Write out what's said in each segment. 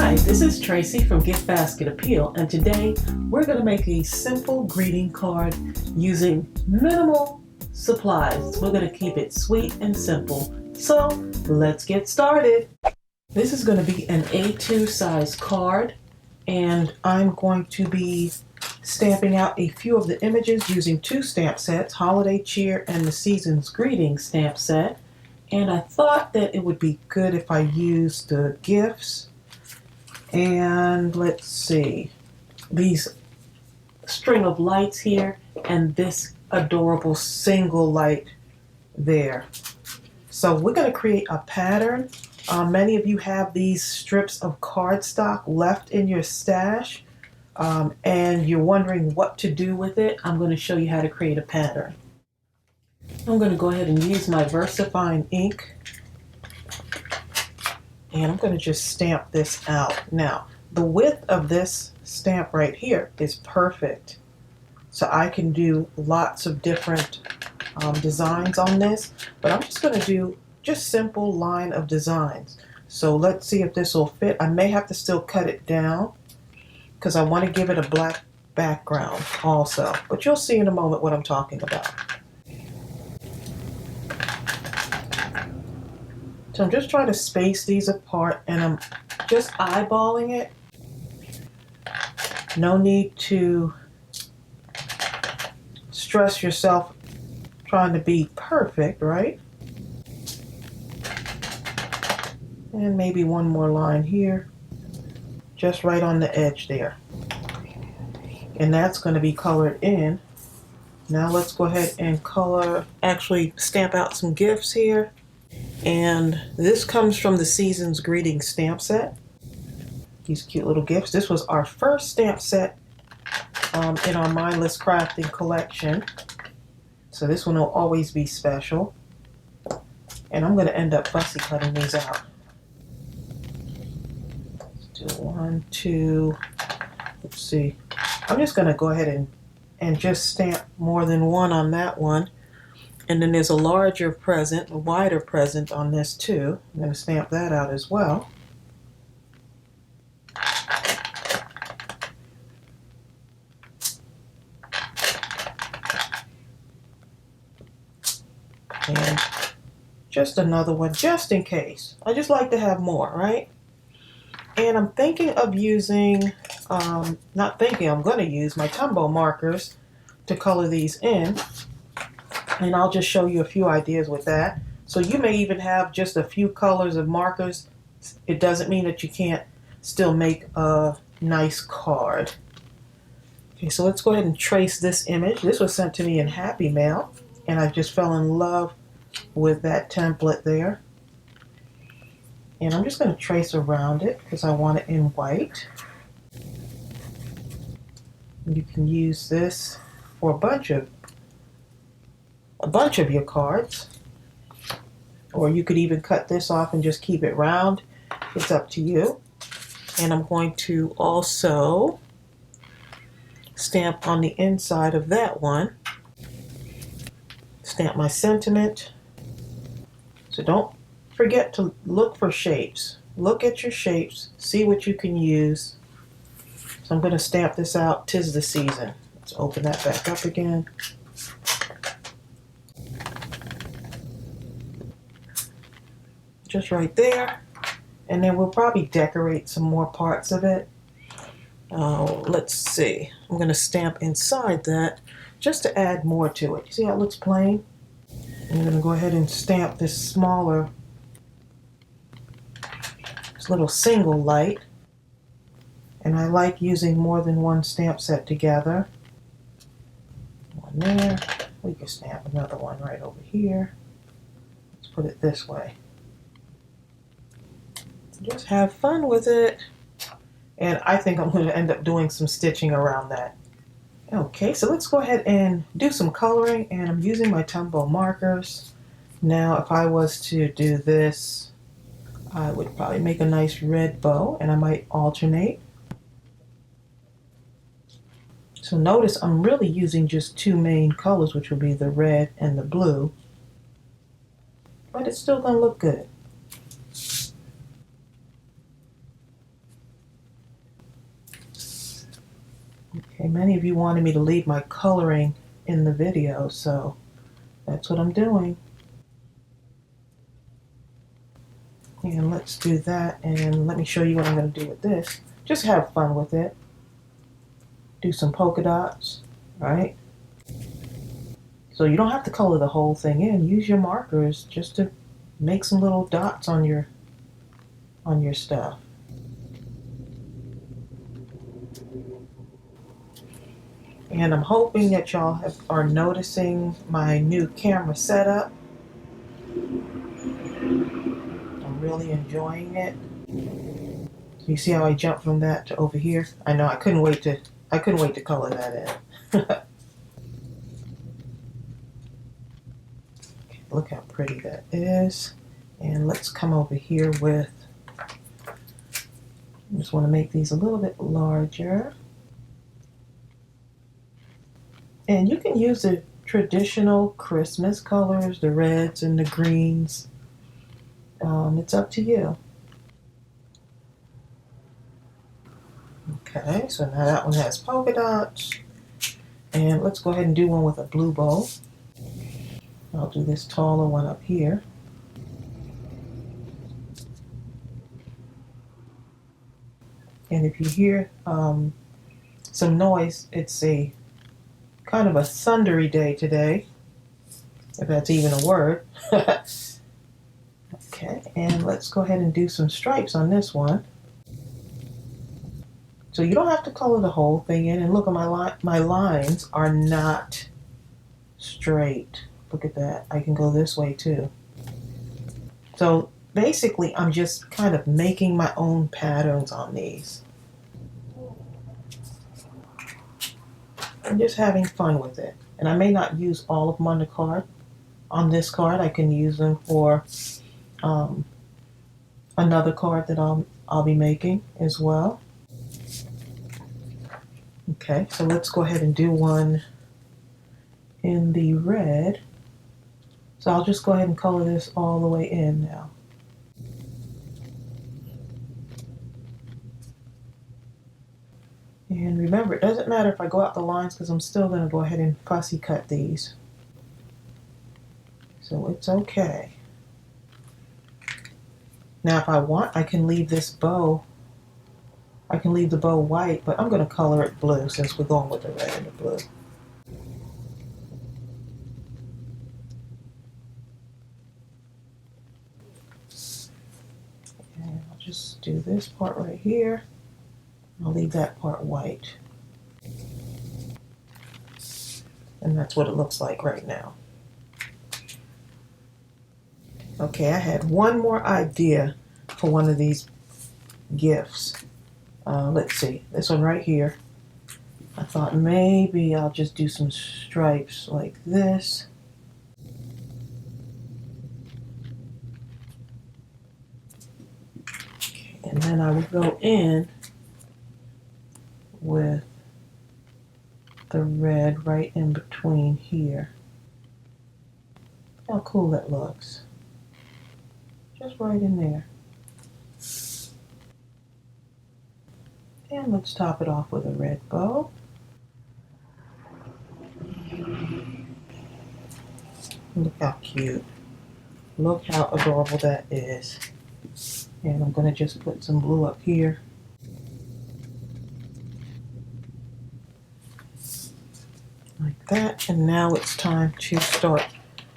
Hi, this is Tracey from GiftBasketAppeal, and today we're going to make a simple greeting card using minimal supplies. We're going to keep it sweet and simple. So let's get started. This is going to be an A2 size card, and I'm going to be stamping out a few of the images using two stamp sets, Holiday Cheer and the Season's Greeting stamp set. And I thought that it would be good if I used the gifts. And let's see, these string of lights here and this adorable single light there. So we're going to create a pattern. Many of you have these strips of cardstock left in your stash, and you're wondering what to do with it. I'm going to show you how to create a pattern. I'm going to go ahead and use my VersaFine ink. And I'm going to just stamp this out. Now, the width of this stamp right here is perfect. So I can do lots of different designs on this, but I'm just going to do just simple line of designs. So let's see if this will fit. I may have to still cut it down because I want to give it a black background also. But you'll see in a moment what I'm talking about. So I'm just trying to space these apart, and I'm just eyeballing it. No need to stress yourself trying to be perfect, right? And maybe one more line here, just right on the edge there. And that's going to be colored in. Now let's go ahead and actually stamp out some gifts here. And this comes from the Season's Greeting stamp set. These cute little gifts. This was our first stamp set in our Mindless crafting collection. So this one will always be special. And I'm going to end up fussy cutting these out. Let's do 1, 2. Let's see. I'm just going to go ahead and just stamp more than one on that one. And then there's a larger present, a wider present on this too. I'm going to stamp that out as well. And just another one, just in case. I just like to have more, right? And I'm thinking of using, I'm going to use my Tombow Markers to color these in. And I'll just show you a few ideas with that. So you may even have just a few colors of markers. It doesn't mean that you can't still make a nice card. Okay, so let's go ahead and trace this image. This was sent to me in Happy Mail, and I just fell in love with that template there. And I'm just going to trace around it because I want it in white. You can use this for a bunch of your cards, or you could even cut this off and just keep it round. It's up to you. And I'm going to also stamp on the inside of that one, stamp my sentiment. So don't forget to look for shapes. Look at your shapes, see what you can use. So I'm going to stamp this out, 'Tis the Season. Let's open that back up again. Just right there, and then we'll probably decorate some more parts of it. Let's see, I'm going to stamp inside that just to add more to it. You see how it looks plain? I'm going to go ahead and stamp this smaller, this little single light, and I like using more than one stamp set together. One there, we can stamp another one right over here. Let's put it this way. Just have fun with it. And I think I'm going to end up doing some stitching around that. Okay, so let's go ahead and do some coloring, and I'm using my Tombow Markers. Now, if I was to do this, I would probably make a nice red bow, and I might alternate. So notice I'm really using just two main colors, which will be the red and the blue. But it's still going to look good. Okay, many of you wanted me to leave my coloring in the video, so that's what I'm doing. And let's do that, and let me show you what I'm going to do with this. Just have fun with it. Do some polka dots, right? So you don't have to color the whole thing in. Use your markers just to make some little dots on your stuff. And I'm hoping that y'all are noticing my new camera setup. I'm really enjoying it. So you see how I jumped from that to over here? I know I couldn't wait to color that in. Okay, look how pretty that is. And let's come over here with, I just want to make these a little bit larger. And you can use the traditional Christmas colors, the reds and the greens. It's up to you. Okay, so now that one has polka dots. And let's go ahead and do one with a blue bow. I'll do this taller one up here. And if you hear some noise, it's a kind of a thundery day today, if that's even a word. Okay, and let's go ahead and do some stripes on this one. So you don't have to color the whole thing in, and look at my lines are not straight. Look at that. I can go this way too. So basically I'm just kind of making my own patterns on these. I'm just having fun with it. And I may not use all of them on the card. On this card, I can use them for another card that I'll be making as well. Okay, so let's go ahead and do one in the red. So I'll just go ahead and color this all the way in now. And remember, it doesn't matter if I go out the lines because I'm still going to go ahead and fussy cut these. So it's okay. Now if I want, I can leave this bow, I can leave the bow white, but I'm going to color it blue since we're going with the red and the blue. And I'll just do this part right here. I'll leave that part white. And that's what it looks like right now. Okay, I had one more idea for one of these gifts. Let's see, this one right here. I thought maybe I'll just do some stripes like this. Okay, and then I would go in with the red right in between here. How cool that looks. Just right in there. And let's top it off with a red bow. Look how cute. Look how adorable that is. And I'm going to just put some blue up here. Like that. And now it's time to start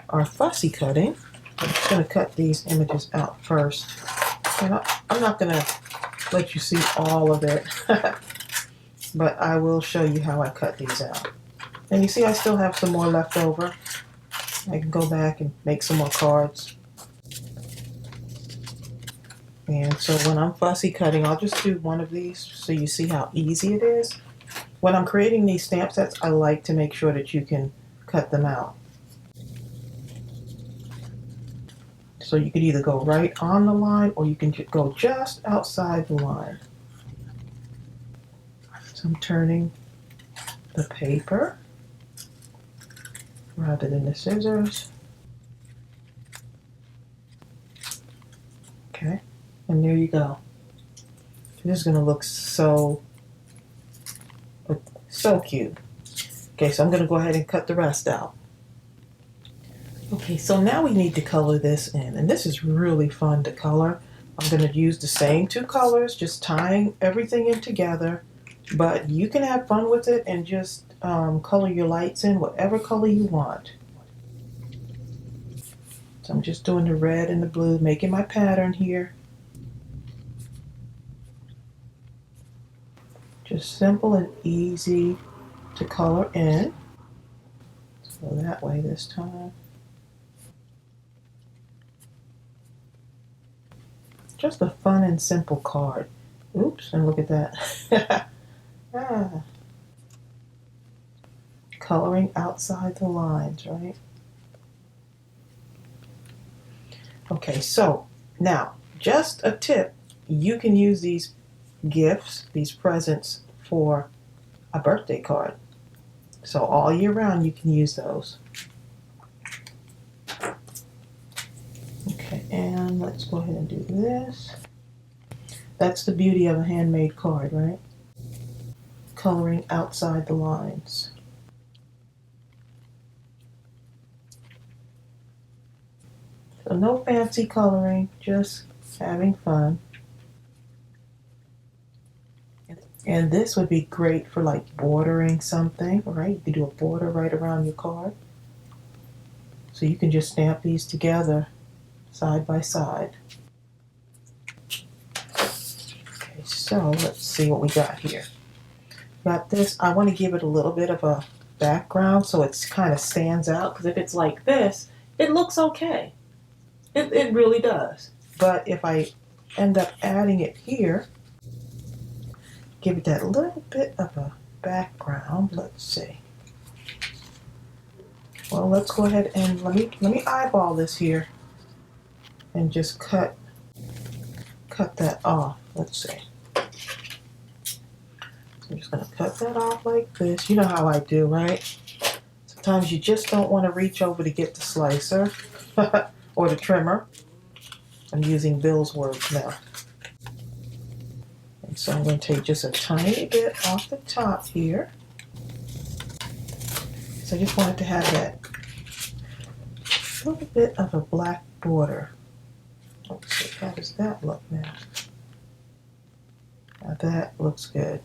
our fussy cutting. I'm just going to cut these images out first. And I'm not going to let you see all of it, but I will show you how I cut these out. And you see I still have some more left over. I can go back and make some more cards. And so when I'm fussy cutting, I'll just do one of these so you see how easy it is. When I'm creating these stamp sets, I like to make sure that you can cut them out. So you could either go right on the line or you can go just outside the line. So I'm turning the paper rather than the scissors. Okay, and there you go. This is going to look so So cute. Okay, so I'm going to go ahead and cut the rest out. Okay, so now we need to color this in, and this is really fun to color. I'm going to use the same two colors, just tying everything in together, but you can have fun with it and just color your lights in whatever color you want. So I'm just doing the red and the blue, making my pattern here. Just simple and easy to color in. So that way this time. Just a fun and simple card. Oops, and look at that. Ah. Coloring outside the lines, right? Okay, so now, just a tip. You can use these gifts, these presents, for a birthday card. So all year round you can use those. Okay, and let's go ahead and do this. That's the beauty of a handmade card, right? Coloring outside the lines. So no fancy coloring, just having fun. And this would be great for like bordering something, right? You could do a border right around your card. So you can just stamp these together side by side. Okay, so let's see what we got here. Got this. I want to give it a little bit of a background so it kind of stands out, because if it's like this, it looks okay. It really does. But if I end up adding it here, give it that little bit of a background. Let's see. Well, let's go ahead and let me eyeball this here and just cut that off. Let's see. I'm just going to cut that off like this. You know how I do, right? Sometimes you just don't want to reach over to get the slicer or the trimmer. I'm using Bill's words now. And so I'm going to take just a tiny bit off the top here. So I just wanted to have that little bit of a black border. Let's see, how does that look now? Now that looks good.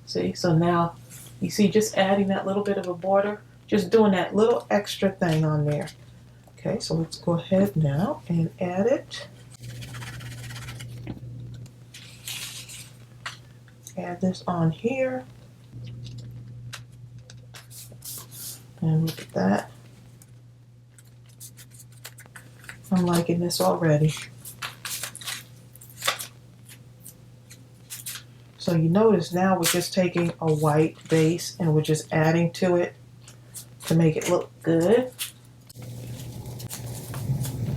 See, so now you see just adding that little bit of a border, just doing that little extra thing on there. Okay, so let's go ahead now and add it. Add this on here. And look at that. I'm liking this already. So you notice now we're just taking a white base and we're just adding to it to make it look good.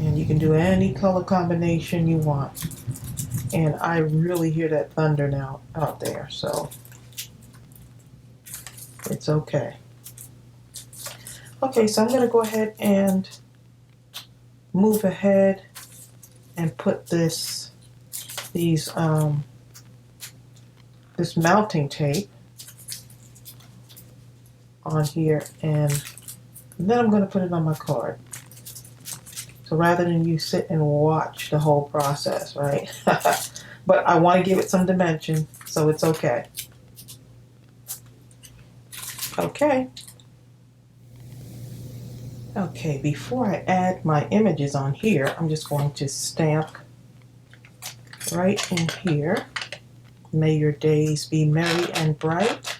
And you can do any color combination you want. And I really hear that thunder now out there, so it's okay. Okay, so I'm going to go ahead and move ahead and put this mounting tape on here, and then I'm going to put it on my card. So rather than you sit and watch the whole process, right? But I want to give it some dimension, so it's okay. Okay. Okay, before I add my images on here, I'm just going to stamp right in here. May your days be merry and bright.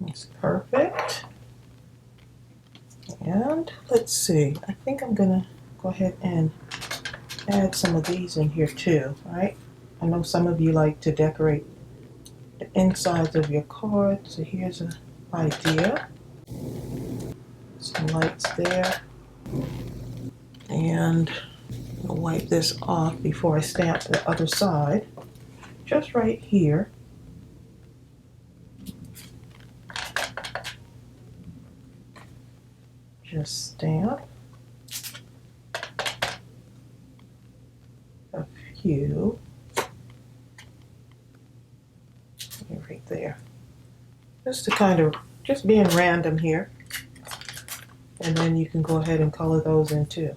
That's perfect. And let's see, I think I'm gonna go ahead and add some of these in here too, right? I know some of you like to decorate the insides of your card, so here's an idea. Some lights there. And I'll wipe this off before I stamp the other side. Just right here. Just stamp. hue. Right there. Just to kind of, just being random here. And then you can go ahead and color those in too.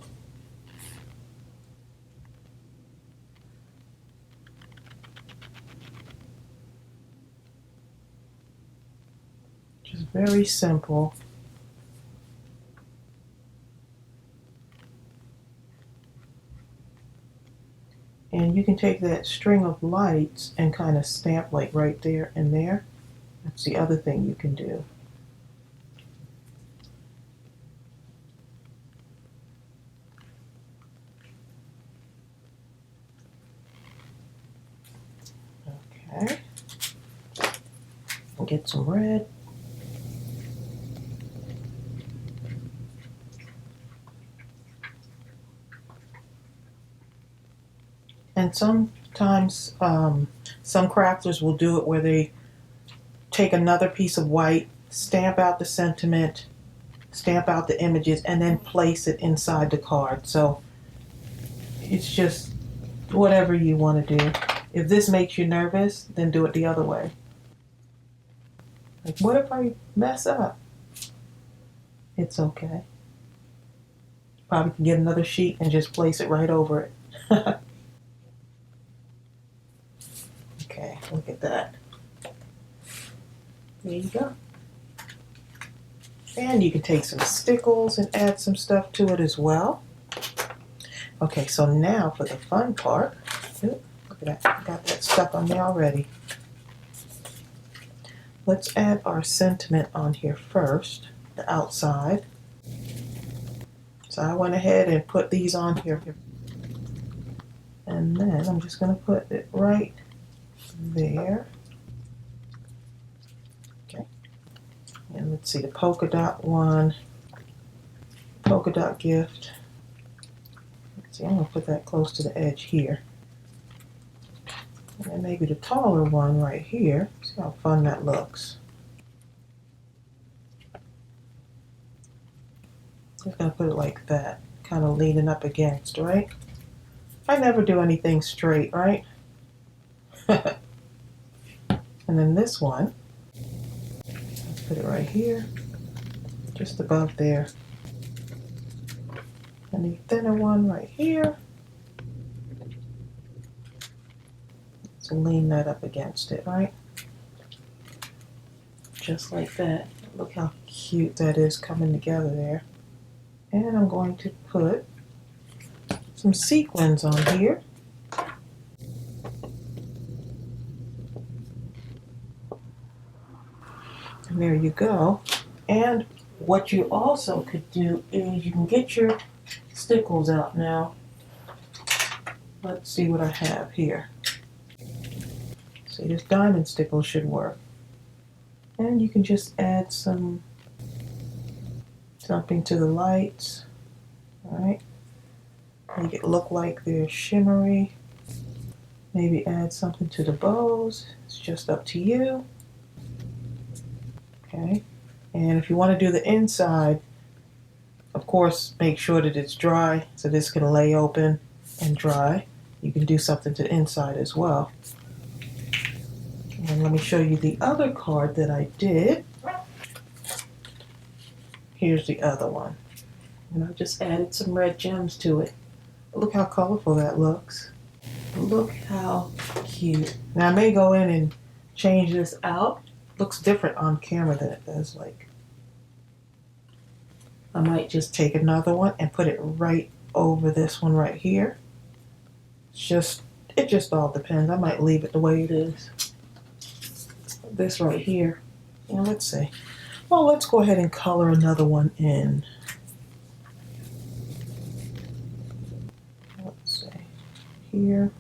Just very simple. And you can take that string of lights and kind of stamp like right there and there. That's the other thing you can do. Okay. We'll get some red. And sometimes some crafters will do it where they take another piece of white, stamp out the sentiment, stamp out the images, and then place it inside the card. So it's just whatever you want to do. If this makes you nervous, then do it the other way. Like, what if I mess up? It's okay. Probably can get another sheet and just place it right over it. Okay, look at that. There you go. And you can take some stickles and add some stuff to it as well. Okay, so now for the fun part. Look at that, got that stuck on there already. Let's add our sentiment on here first, the outside. So I went ahead and put these on here. And then I'm just going to put it right there. Okay. And let's see the polka dot one. Polka dot gift. Let's see, I'm going to put that close to the edge here. And then maybe the taller one right here. See how fun that looks. Just going to put it like that. Kind of leaning up against, right? I never do anything straight, right? And then this one, let's put it right here, just above there. And the thinner one right here. So lean that up against it, right? Just like that. Look how cute that is coming together there. And I'm going to put some sequins on here. And there you go. And what you also could do is you can get your stickles out now. Let's see what I have here. See, this diamond stickle should work. And you can just add something to the lights. Alright. Make it look like they're shimmery. Maybe add something to the bows. It's just up to you. Okay. And if you want to do the inside, of course, make sure that it's dry so this can lay open and dry. You can do something to the inside as well. And let me show you the other card that I did. Here's the other one. And I just added some red gems to it. Look how colorful that looks. Look how cute. Now I may go in and change this out. Looks different on camera than it does. Like, I might just take another one and put it right over this one right here. It just all depends. I might leave it the way it is. This right here. Yeah, let's see. Well, let's go ahead and color another one in. Let's see. Here.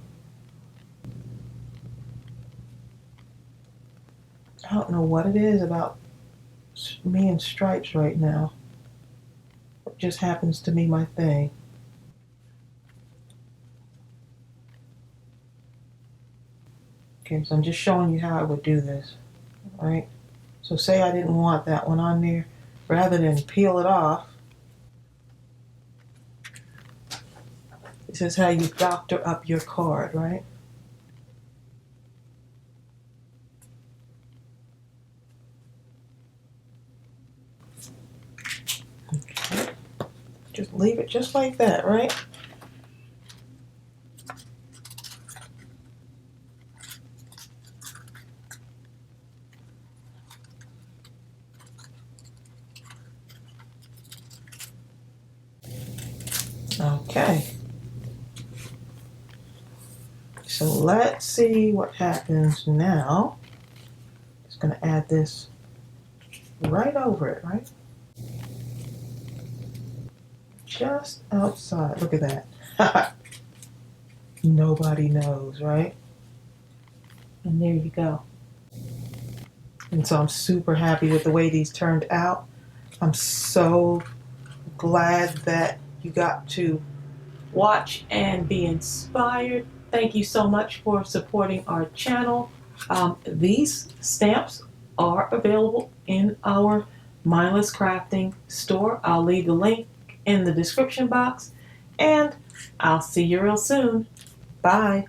I don't know what it is about me and stripes right now. It just happens to be my thing. Okay, so I'm just showing you how I would do this. Alright? So say I didn't want that one on there. Rather than peel it off, This is how you doctor up your card, right? Okay. Just leave it just like that, right? Okay. So let's see what happens now. Just gonna add this right over it, right? Just outside. Look at that. Nobody knows, right? And there you go. And so I'm super happy with the way these turned out. I'm so glad that you got to watch and be inspired. Thank you so much for supporting our channel. These stamps are available in our Mindless Crafting store. I'll leave the link in the description box, and I'll see you real soon. Bye.